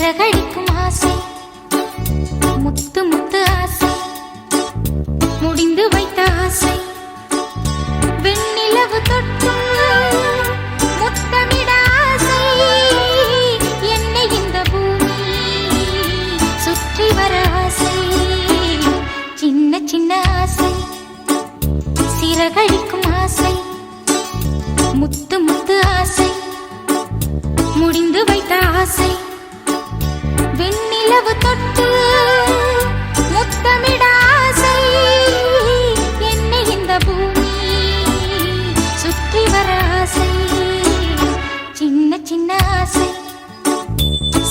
சிறகடிக்கும் ஆசை, முத்து முத்து ஆசை, முடிந்து வைத்த ஆசை, வெண்ணிலவு தொட்டு முத்தமிட ஆசை, என்னை இந்த பூமி சுற்றி வர ஆசை, சின்ன சின்ன ஆசை, சிறகடிக்கும் ஆசை, முத்து முத்து ஆசை, முடிந்து வைத்த ஆசை, வெண்ணிலவு தொட்டு முத்தமிட ஆசை, என்னை இந்த பூமி சுற்றி வர ஆசை, சின்ன சின்ன ஆசை,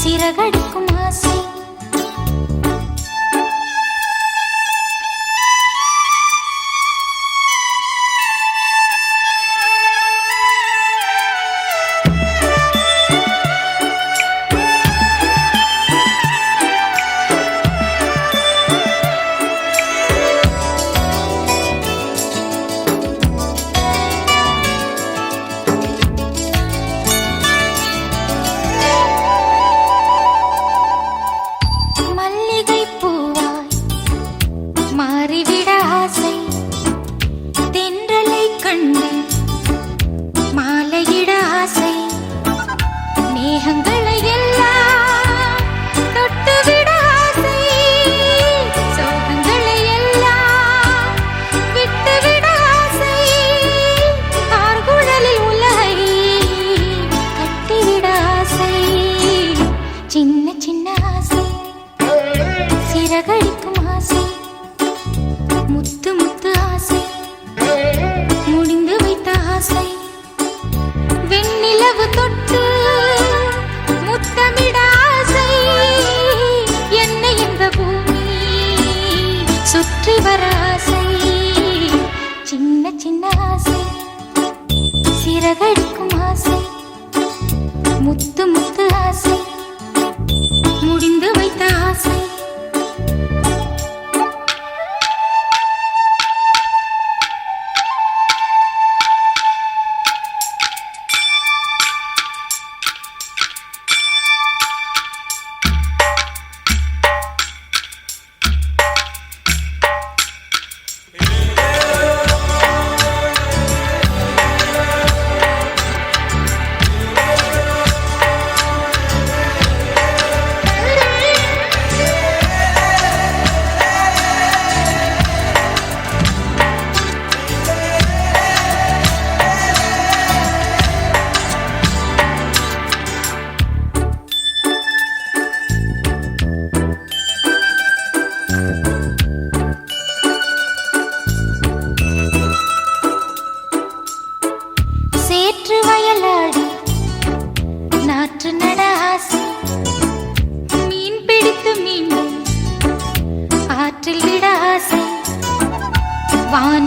சிறகடிக்கும் ஆசை. மாறிவிட ஆசை, தென்றலை கண்டு மாலையிட ஆசை, மேகங்களை எல்லாம் தொட்டுவிட ஆசை, சோகங்களை எல்லாம் விட்டுவிட ஆசை, ஆர்குழலில் உலகை கட்டிவிட ஆசை, சின்ன சின்ன ஆசை, சிறகடிக்கும் ஆசை, முத்து முத்து ஆசை, முடிந்து வைத்த ஆசை, வெண்ணிலவு தொட்டு முத்தமிட ஆசை, என்னை இந்த பூமி சுற்றி வர ஆசை, சின்ன சின்ன ஆசை, சிறகடிக்கும் ஆசை, முத்து முத்து ஆசை, முடிந்து வைத்த ஆசை. சேற்று வயலாடி நாற்று நட ஆசை, மீன் பிடித்து மீண்டும் ஆற்றில் விட ஆசை, வான